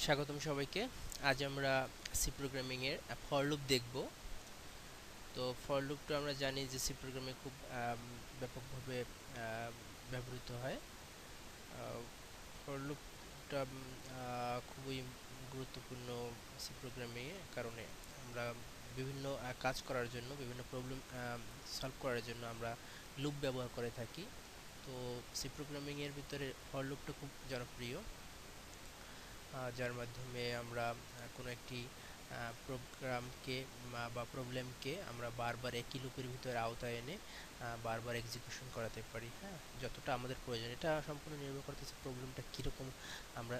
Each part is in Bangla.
স্বাগতম সবাইকে। আজ আমরা সি প্রোগ্রামিং এর ফর লুপ দেখব। তো ফর লুপটা আমরা জানি যে সি প্রোগ্রামে খুব ব্যাপকভাবে ব্যবহৃত হয়। ফর লুপটা খুবই গুরুত্বপূর্ণ সি প্রোগ্রামিং এর কারণে আমরা বিভিন্ন কাজ করার জন্য, বিভিন্ন প্রবলেম সলভ করার জন্য আমরা লুপ ব্যবহার করে থাকি। তো সি প্রোগ্রামিং এর ভিতরে ফর লুপটা খুব জনপ্রিয়, যার মাধ্যমে আমরা কোনো একটি প্রোগ্রামকে বা প্রবলেমকে আমরা বারবার একই লুপের ভিতরে আওতায় এনে বারবার এক্সিকিউশন করাতে পারি। হ্যাঁ, যতটা আমাদের প্রয়োজন। এটা সম্পূর্ণ নির্ভর করতেছে প্রবলেমটা কীরকম আমরা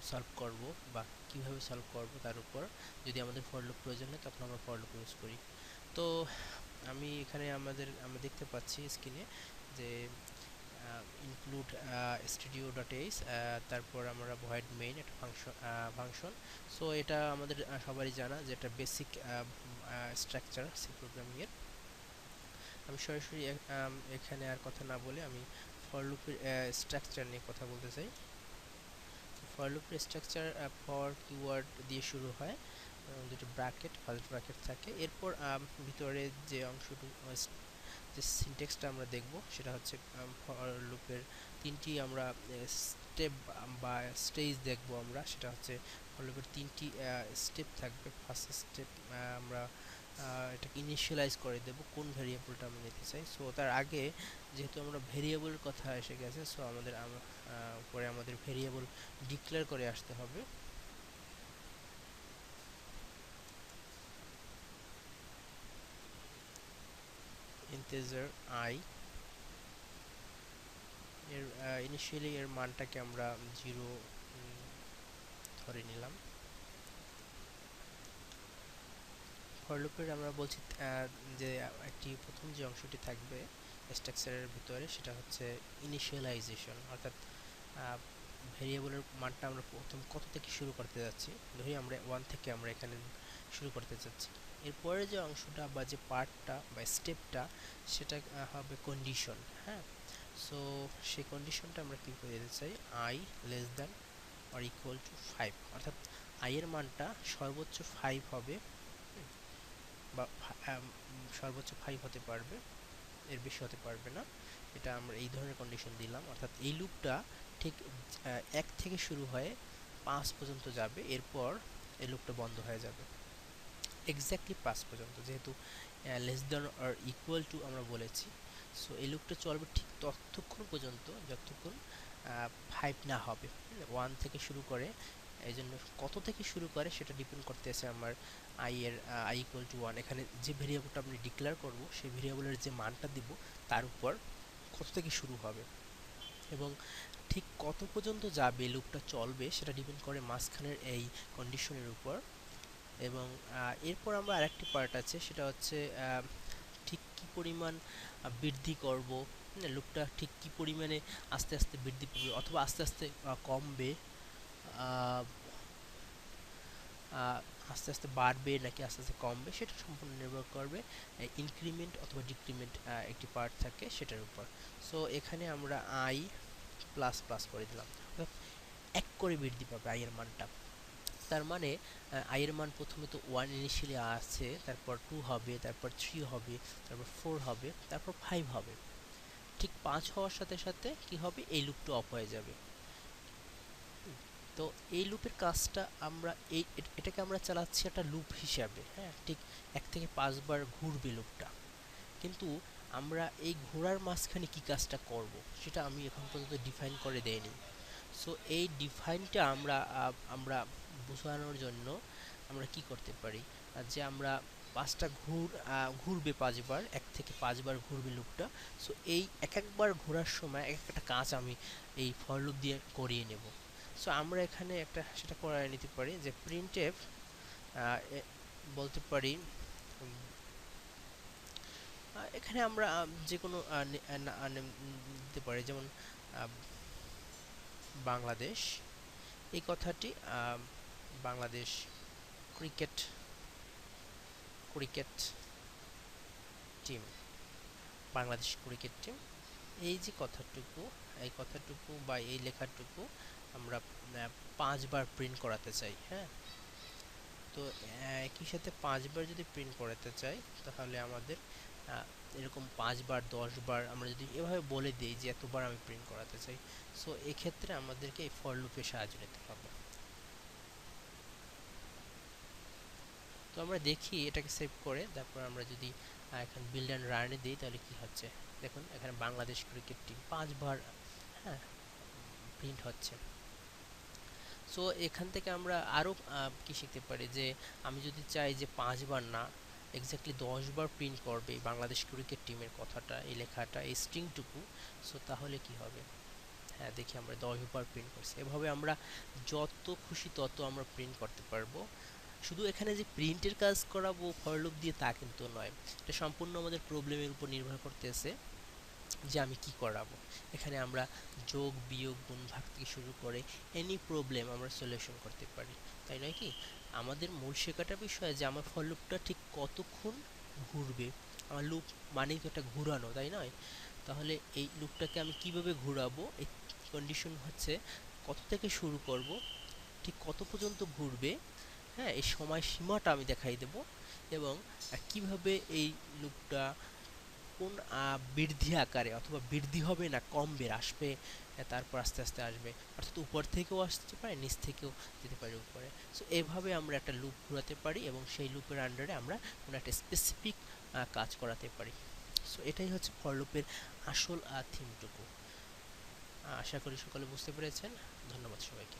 সলভ করব বা কিভাবে সলভ করব তার উপর। যদি আমাদের ফর লুপ প্রয়োজন হয় তখন আমরা ফর লুপ ইউজ করি। তো আমি এখানে আমরা দেখতে পাচ্ছি স্ক্রিনে যে ইনক্লুড studio.h, তারপর আমরা ভয়েড মেইন একটা ফাংশন। সো এটা আমাদের সবারই জানা যে এটা বেসিক স্ট্রাকচার সি প্রোগ্রামিং এর। আমি সরাসরি এখানে আর কথা না বলে আমি ফর লুপের স্ট্রাকচার নিয়ে কথা বলতে চাই। ফর লুপের স্ট্রাকচার ফর কিওয়ার্ড দিয়ে শুরু হয়, দুটো ব্র্যাকেট, ফার্স্ট ব্র্যাকেট থাকে। এরপর ভিতরে যে অংশটুকু, যে সিনট্যাক্সটা আমরা দেখব সেটা হচ্ছে ফর লুপের তিনটি আমরা স্টেপ বা স্টেজ দেখব। আমরা সেটা হচ্ছে ফর লুপের তিনটি স্টেপ থাকবে। ফার্স্ট স্টেপ আমরা এটাকে ইনিশিয়ালাইজ করে দেব কোন ভেরিয়েবলটা আমরা নিতে চাই। সো তার আগে যেহেতু আমরা ভেরিয়েবলের কথা এসে গেছে, সো আমাদের পরে আমাদের ভেরিয়েবল ডিক্লেয়ার করে আসতে হবে। ইন্টিজার আই এর ইনিশিয়ালি এর মানটাকে আমরা 0 ধরে নিলাম। ফর লুপের আমরা বলছি যে একটি প্রথম যে অংশটি থাকবে স্ট্রাকচারের ভিতরে সেটা হচ্ছে ইনিশিয়ালাইজেশন, অর্থাৎ ভেরিয়েবলের মানটা আমরা প্রথম কত থেকে শুরু করতে যাচ্ছি। ধরি আমরা 1 থেকে আমরা এখানে শুরু করতে যাচ্ছি। এরপরে যে অংশটা বা যে পার্টটা বা স্টেপটা সেটা হবে কন্ডিশন। হ্যাঁ, সো সেই কন্ডিশনটা আমরা কি করে দিতে চাই, I less than or equal to 5, অর্থাৎ আই এর মানটা সর্বোচ্চ 5 হবে বা সর্বোচ্চ 5 হতে পারবে, এর বেশি হতে পারবে না। এটা আমরা এই ধরনের কন্ডিশন দিলাম। অর্থাৎ এই লুপটা ঠিক 1 থেকে শুরু হয়ে 5 পর্যন্ত যাবে, এরপর এই লুপটা বন্ধ হয়ে যাবে এক্স্যাক্টলি 5 পর্যন্ত, যেহেতু less than or equal to আমরা বলেছি। সো এই লুপটা চলবে ঠিক ততক্ষণ পর্যন্ত যতক্ষণ 5 না হবে। 1 থেকে শুরু করে, এই জন্য কত থেকে শুরু করে সেটা ডিপেন্ড করতেছে আমার আই ইকুয়াল টু 1, এখানে যে ভেরিয়েবলটা আমি ডিক্লেয়ার করব সেই ভেরিয়েবলের যে মানটা দিব তার উপর কত থেকে শুরু হবে এবং ঠিক কত পর্যন্ত যাবে লুপটা চলবে সেটা ডিপেন্ড করে মাঝখানের এই কন্ডিশনের উপর। এবং এরপর আমরা আরেকটি পার্ট আছে, সেটা হচ্ছে ঠিক কী পরিমাণ বৃদ্ধি করব, লুপটা ঠিক কী পরিমাণে আস্তে আস্তে বৃদ্ধি পাবে অথবা আস্তে আস্তে কমবে, আস্তে আস্তে বাড়বে নাকি আস্তে আস্তে কমবে সেটা সম্পূর্ণ নির্ভর করবে ইনক্রিমেন্ট অথবা ডিক্রিমেন্ট একটি পার্ট থাকে সেটার উপর। সো এখানে আমরা আই প্লাস প্লাস করে দিলাম, অর্থাৎ 1 করে বৃদ্ধি পাবে আই এর মানটা। তার মানে আই এর মান প্রথমে তো 1 ইনিশিয়ালি আছে, তারপর 2 হবে, তারপর 3 হবে, তারপর 4 হবে, তারপর 5 হবে। ঠিক 5 হওয়ার সাথে সাথে কি হবে, এই লুপটা অফ হয়ে যাবে। তো এই লুপের কাজটা আমরা এটাকে আমরা চালাচ্ছি একটা লুপ হিসাবে। হ্যাঁ, ঠিক 1 থেকে 5 বার ঘুরবে লুপটা, কিন্তু আমরা এই ঘোরার মাঝখানে কি কাজটা করব সেটা আমি এখন পর্যন্ত ডিফাইন করে দেইনি। সো এই ডিফাইনটা আমরা বোঝানোর জন্য আমরা কি করতে পারি, যে আমরা 5টা ঘুরবে 5 বার, 1 থেকে 5 বার ঘুরবে লুপটা। সো এই এক একবার ঘোরার সময় এক একটা কাজ আমি এই ফর লুপ দিয়ে করিয়ে নেব। সো আমরা এখানে একটা সেটা করে নিতে পারি যে প্রিন্টএফ বলতে পারি, এখানে আমরা যে কোনো দিতে পারি, যেমন বাংলাদেশ, এই কথাটি Bangladesh cricket cricket team, Bangladesh cricket team, এই যে কথাটুকু, এই কথাটুকু বা এই লেখাটুকু আমরা 5 বার প্রিন্ট করাতে চাই। হ্যাঁ, তো একই সাথে 5 বার যদি প্রিন্ট করাতে চাই তাহলে আমাদের এরকম 5 বার 10 বার আমরা যদি এভাবে বলে দিই যে এতবার আমি প্রিন্ট করাতে চাই, সো এক্ষেত্রে আমাদেরকে এই ফর লুপের সাহায্য নিতে হবে। তো আমরা দেখি এটাকে সেভ করে তারপর আমরা যদি এখন বিল্ড অ্যান্ড রানে দিই তাহলে কি হচ্ছে দেখুন, এখানে বাংলাদেশ ক্রিকেট টিম 5 বার হ্যাঁ প্রিন্ট হচ্ছে। সো এখান থেকে আমরা আরও কি শিখতে পারি যে আমি যদি চাই যে 5 বার না, এক্স্যাক্টলি 10 বার প্রিন্ট করবে বাংলাদেশ ক্রিকেট টিমের কথাটা, এই লেখাটা, এই স্ট্রিংটুকু, সো তাহলে কি হবে। হ্যাঁ, দেখি আমরা 10 বার প্রিন্ট করছি। এভাবে আমরা যত খুশি তত আমরা প্রিন্ট করতে পারবো। শুধু এখানে যে প্রিন্টের কাজ করাবো ফর লুপ দিয়ে তা কিন্তু নয়, এটা সম্পূর্ণ আমাদের প্রবলেমের উপর নির্ভর করতেছে যে আমি কি করাবো। এখানে আমরা যোগ বিয়োগ গুণ ভাগ থেকে শুরু করে এনি প্রবলেম আমরা সলিউশন করতে পারি, তাই নয় কি। আমাদের মূল শেখাটা বিষয় যে আমার ফর লুপটা ঠিক কতক্ষণ ঘুরবে। আমার লুপ মানেই তো একটা ঘুরানো, তাই নয়। তাহলে এই লুপটাকে আমি কিভাবে ঘুরাবো, এই কন্ডিশন হচ্ছে কত থেকে শুরু করব, ঠিক কত পর্যন্ত ঘুরবে। হ্যাঁ, এই সময় সীমাটা আমি দেখাই দেব এবং কিভাবে এই লুপটা কোন বৃদ্ধি আকারে অথবা বৃদ্ধি হবে না কমবে আসবে, তারপর আস্তে আস্তে আসবে, অর্থাৎ উপর থেকেও আসতে পারে নিচ থেকেও যেতে পারে উপরে। সো এভাবে আমরা একটা লুপ ঘোরাতে পারি এবং সেই লুপের আন্ডারে আমরা কোনো একটা স্পেসিফিক কাজ করাতে পারি। সো এটাই হচ্ছে ফর লুপের আসল থিমটুকু। আশা করি সকলে বুঝতে পেরেছেন। ধন্যবাদ সবাইকে।